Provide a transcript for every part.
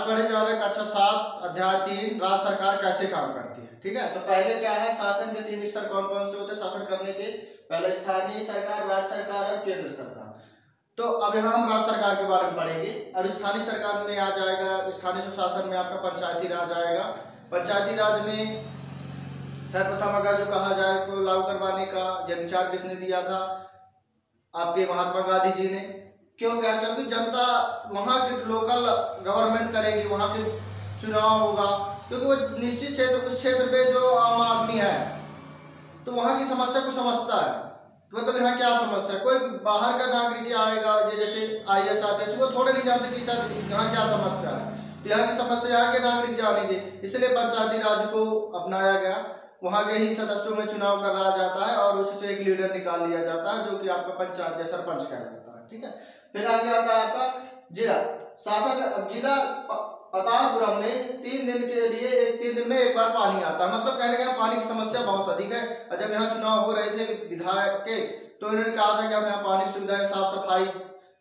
पढ़े जा रहे हैं कक्षा 7 अध्याय 3 राज्य सरकार कैसे काम करती है। ठीक है, तो पहले क्या है, शासन के 3 स्तर कौन कौन से होते हैं शासन करने के। पहले स्थानीय सरकार, राज्य सरकार और केंद्र सरकार। तो अब यहाँ हम राज्य सरकार के बारे में पढ़ेंगे। और स्थानीय सरकार में आ जाएगा, स्थानीय सुशासन में आपका पंचायती राज आएगा। पंचायती राज में सर्वप्रथम अगर जो कहा जाए तो लागू करवाने का यह विचार किसने दिया था, आपके महात्मा गांधी जी ने। क्यों, क्या, क्योंकि जनता वहाँ के लोकल गवर्नमेंट करेगी, वहाँ के चुनाव होगा, क्योंकि वो निश्चित क्षेत्र, उस क्षेत्र पे जो आम आदमी है तो वहाँ की समस्या को समझता है। मतलब यहाँ क्या समस्या है, कोई बाहर का नागरिक आएगा जैसे IAS IPS, वो थोड़े नहीं जानते कि सर यहाँ क्या समस्या है, तो यहाँ की समस्या यहाँ के नागरिक जानेंगे। इसलिए पंचायती राज को अपनाया गया। वहाँ के ही सदस्यों में चुनाव कराया जाता है और उससे एक लीडर निकाल लिया जाता है जो कि आपका पंचायत या सरपंच कहलाता है। ठीक है, फिर आगे आता है आपका जिला शासन। अब जिला पतालपुरम में 3 दिन के लिए 3 दिन में एक बार पानी आता है। मतलब कहने का पानी की समस्या बहुत अधिक है। और जब यहाँ चुनाव हो रहे थे विधायक के, तो इन्होंने कहा था कि हम यहाँ पानी की सुविधा, साफ सफाई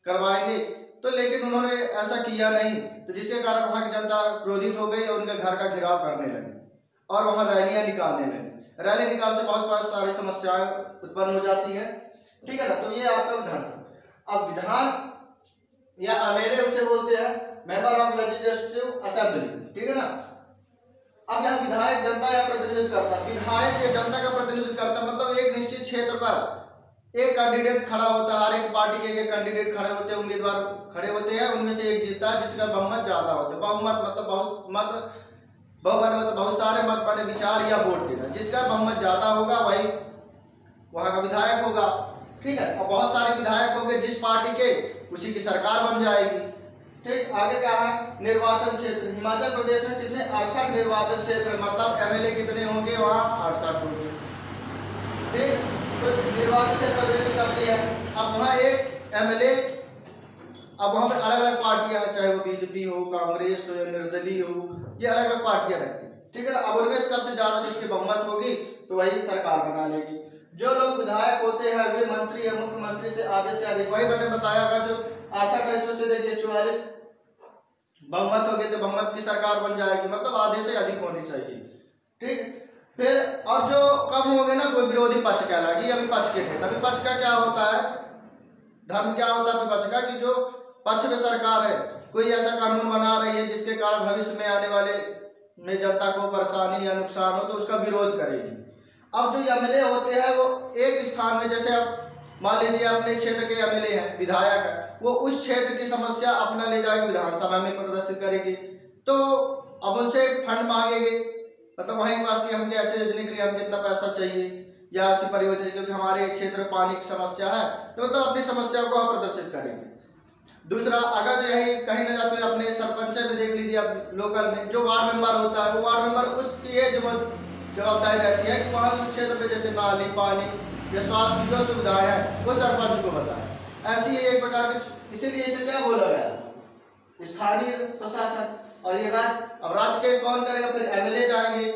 करवाएंगे, तो लेकिन उन्होंने ऐसा किया नहीं, तो जिसके कारण वहाँ की जनता क्रोधित हो गई और उनके घर का घेराव करने लगी और वहाँ रैलियां निकालने लगी। रैली निकाल से बहुत सारी समस्याएं उत्पन्न हो जाती है। ठीक है ना, तो ये आपका विधानसभा। अब विधान या MLA उसे बोलते हैं, मेंबर ऑफ लेजिस्लेटिव असेंबली। ठीक है ना। अब यहाँ विधायक जनता या प्रतिनिधित्व करता है। विधायक या जनता का प्रतिनिधित्व करता है, मतलब एक निश्चित क्षेत्र पर एक कैंडिडेट खड़ा होता है। हर एक पार्टी के एक कैंडिडेट खड़े होते हैं, उम्मीदवार खड़े होते हैं, उनमें से एक जीतता है जिसका बहुमत ज्यादा होता है। बहुमत मतलब बहुत सारे मत माने विचार या वोट देना, जिसका बहुमत ज्यादा होगा वही वहां का विधायक होगा। ठीक है, और बहुत सारे विधायक होंगे जिस पार्टी के, उसी की सरकार बन जाएगी। ठीक, आगे क्या है, निर्वाचन क्षेत्र। हिमाचल प्रदेश में कितने 68 निर्वाचन क्षेत्र, मतलब MLA कितने होंगे वहाँ 68 होंगे। ठीक, तो निर्वाचन क्षेत्र करती है। अब वहाँ एक MLA, अब वहाँ पे अलग अलग पार्टियां हैं, चाहे वो BJP हो, कांग्रेस हो या निर्दलीय हो, ये अलग अलग पार्टियां रहती हैं। ठीक है ना। अब उनमें सबसे ज्यादा जिसकी बहुमत होगी तो वही सरकार बना लेगी। जो लोग विधायक होते हैं वे मंत्री या मुख्यमंत्री से आधे से अधिक, वही मैंने बताया था, जो 68 से देखिए 44 बहुमत होगी तो बहुमत की सरकार बन जाएगी, मतलब आधे से अधिक होनी चाहिए। ठीक, फिर और जो कम होंगे ना वो विरोधी पक्ष कहलाएगी या विपक्ष के नेता। विपक्ष का क्या होता है, धर्म क्या होता है विपक्ष का, कि जो पक्ष में सरकार है, कोई ऐसा कानून बना रही है जिसके कारण भविष्य में आने वाले में जनता को परेशानी या नुकसान हो, तो उसका विरोध करेगी। अब जो MLA होते हैं वो एक स्थान में, जैसे अब मान लीजिए अपने क्षेत्र के MLA हैं, विधायक है, वो उस क्षेत्र की समस्या अपना ले जाएगी, विधानसभा में प्रदर्शित करेगी। तो अब उनसे फंड मांगेंगे, मतलब वहीं पास कि हम ऐसे योजना के लिए हम कितना पैसा चाहिए या ऐसी परियोजना, क्योंकि हमारे क्षेत्र में पानी की समस्या है, तो मतलब अपनी समस्याओं को हम प्रदर्शित करेंगे। दूसरा, अगर जो है कहीं ना जाते हुए अपने सरपंच में देख लीजिए, अब लोकल में जो वार्ड मेंबर होता है, वो वार्ड मेंबर उसकी ये जवाबदारी रहती है कि वहाँ उस क्षेत्र में जैसे नाली, पानी या स्वास्थ्य की जो सुविधाएं है वो सरपंच को बताए। ऐसी ही एक प्रकार की, इसीलिए इसे क्या बोला गया, स्थानीय स्वशासन। और ये राज्य, अब राज्य के कौन करेगा, फिर MLA जाएंगे,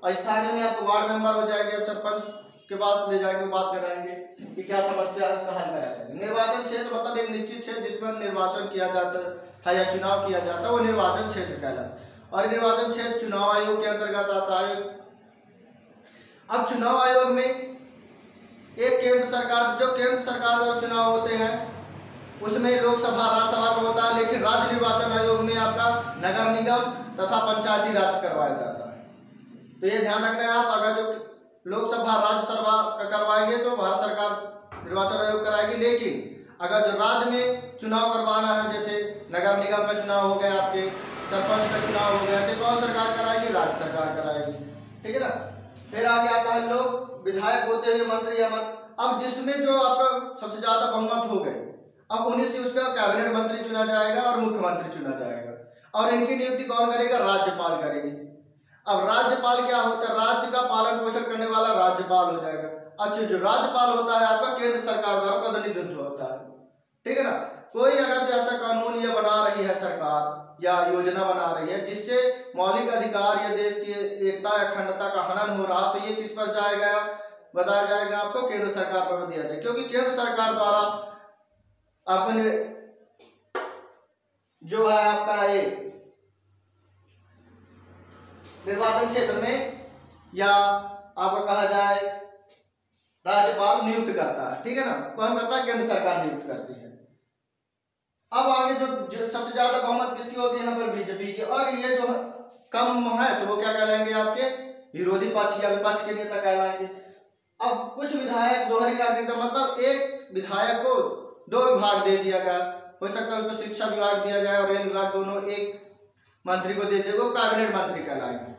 और स्थानीय में आप वार्ड मेंबर हो जाएंगे, अब सरपंच के पास ले जाएंगे, बात कराएंगे कि क्या समस्या है, उसका हल कराएंगे। निर्वाचन क्षेत्र मतलब एक निश्चित क्षेत्र जिसमें निर्वाचन किया जाता है या चुनाव किया जाता है, वो निर्वाचन क्षेत्र कहलाता है। और निर्वाचन क्षेत्र चुनाव आयोग के अंतर्गत आता है। अब चुनाव आयोग में एक केंद्र सरकार, जो केंद्र सरकार द्वारा चुनाव होते हैं उसमें लोकसभा राज्यसभा का होता है, लेकिन राज्य निर्वाचन आयोग में आपका नगर निगम तथा पंचायती राज करवाया जाता है। तो ये ध्यान रखना है आप, अगर जो लोकसभा राज्यसभा का करवाएंगे तो भारत सरकार निर्वाचन आयोग कराएगी, लेकिन अगर जो राज्य में चुनाव करवाना है, जैसे नगर निगम का चुनाव हो गया, आपके सरपंच का चुनाव हो गया, तो कौन सरकार कराएगी, राज्य सरकार कराएगी। ठीक है ना। फिर आगे आता है लोग विधायक होते हुए मंत्री या अब जिसमें जो आपका सबसे ज्यादा बहुमत हो गए, अब उन्हीं से उसका कैबिनेट मंत्री चुना जाएगा और मुख्यमंत्री चुना जाएगा, और इनकी नियुक्ति कौन करेगा, राज्यपाल करेगी। अब राज्यपाल क्या होता है, राज्य का पालन पोषण करने वाला राज्यपाल हो जाएगा। अच्छा, जो राज्यपाल होता है आपका केंद्र सरकार द्वारा प्रतिनिधित्व होता है। ठीक है ना। कोई अगर जो ऐसा कानून या बना रही है सरकार या योजना बना रही है जिससे मौलिक अधिकार या देश की एकता या अखंडता का हनन हो रहा, तो ये किस पर जाएगा, बताया जाएगा आपको, केंद्र सरकार पर दिया जाए, क्योंकि केंद्र सरकार द्वारा आपको जो है आपका ये निर्वाचन क्षेत्र में या आपको कहा जाए राज्यपाल नियुक्त करता है, ठीक है ना। कौन करता है? केंद्र सरकार नियुक्त करती है। अब आगे जो सबसे ज्यादा बहुमत किसकी होगी? यहाँ पर बीजेपी की। और ये जो कम है तो वो क्या कहलाएंगे? आपके विरोधी पक्ष या विपक्ष के नेता कहलाएंगे। अब कुछ विधायक दोहरी नागरिकता, मतलब एक विधायक को दो विभाग दे दिया गया, हो सकता है उसको शिक्षा विभाग दिया जाए और रेल विभाग, दोनों एक मंत्री को दे दिया, वो कैबिनेट मंत्री कहलाएंगे,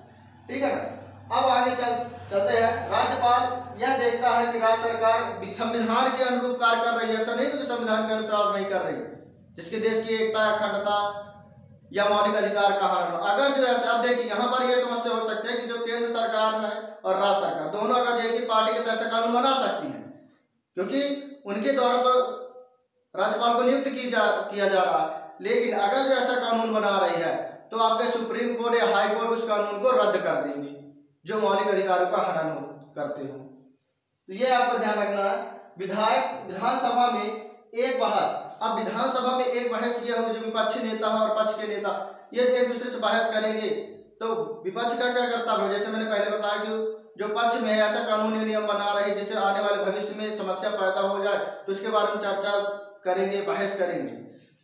ठीक है ना। अब आगे चलते हैं। राज्यपाल यह देखता है कि राज्य सरकार संविधान के अनुरूप कार्य कर रही है, ऐसा नहीं तो कि संविधान के अनुसार नहीं कर रही, जिसके देश की एकता, अखंडता या मौलिक अधिकार का हनन हो। अगर जो ऐसे, अब देखिए यहाँ पर यह समस्या हो सकती है कि जो केंद्र सरकार है और राज्य सरकार दोनों अगर जो एक पार्टी के तहत से कानून बना सकती है, क्योंकि उनके द्वारा तो राज्यपाल को नियुक्त किया जा रहा है, लेकिन अगर जो ऐसा कानून बना रही है तो आपके सुप्रीम कोर्ट या हाई कोर्ट उस कानून को रद्द कर देंगे जो मौलिक अधिकारों का हनन करते हो। तो ये आपको ध्यान रखना है। विधानसभा में एक बहस, अब विधानसभा में एक बहस ये होगी, जो विपक्षी नेता है और पक्ष के नेता ये एक दूसरे से बहस करेंगे, तो विपक्ष का क्या कर्तव्य है? जैसे मैंने पहले बताया कि जो पक्ष में ऐसा कानूनी नियम बना रहे जिससे आने वाले भविष्य में समस्या पैदा हो जाए तो उसके बारे में चर्चा करेंगे, बहस करेंगे।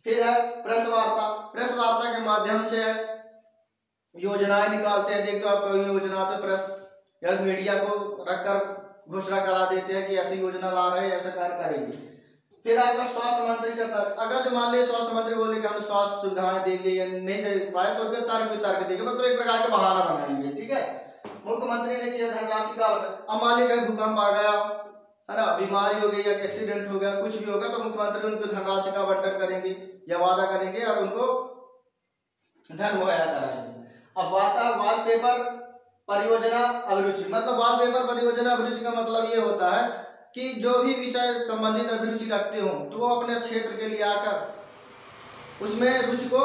फिर है प्रेस वार्ता। प्रेस वार्ता के माध्यम से योजनाएं निकालते हैं। देखो आप योजना तो प्रेस या मीडिया को रखकर घोषणा करा देते हैं कि ऐसी योजना ला रहे हैं, ऐसा कार्य करेंगे। फिर आपका स्वास्थ्य मंत्री का तर्क, अगर जो मान लीजिए स्वास्थ्य मंत्री बोले कि हम स्वास्थ्य सुविधाएं देंगे या नहीं दे पाए तो तर्क देंगे, मतलब एक प्रकार का बहाना बनाएंगे, ठीक है। मुख्यमंत्री ने किया धनराशि का, अब मान लीजिए भूकंप आ गया है ना, बीमारी हो गई या एक्सीडेंट हो गया, कुछ भी होगा तो मुख्यमंत्री उनको धनराशि का आवंटन करेंगे या वादा करेंगे और उनको धन मुहैया कराएंगे। अब वॉलपेपर परियोजना अभिरुचि, मतलब वॉलपेपर परियोजना अभिरुचि का मतलब ये होता है कि जो भी विषय संबंधित अभिरुचि रखते हो तो वो अपने क्षेत्र के लिए आकर उसमें रुचि को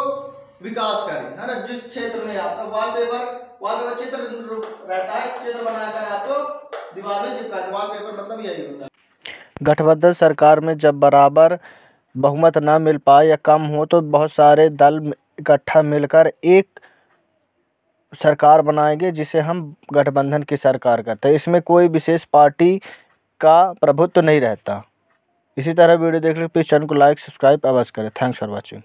विकास करें, है ना। जिस क्षेत्र में आप, तो वॉलपेपर चित्र रहता है, चित्र बनाकर आपको दीवार में चिपका दो, वॉलपेपर मतलब यही होता है। गठबंधन सरकार में जब बराबर बहुमत न मिल पाए या कम हो तो बहुत सारे दल इकट्ठा मिलकर एक सरकार बनाएंगे जिसे हम गठबंधन की सरकार करते हैं। इसमें कोई विशेष पार्टी का प्रभुत्व नहीं रहता। इसी तरह वीडियो देखने के लिए प्लीज़ चैनल को लाइक सब्सक्राइब अवश्य करें। Thanks for watching.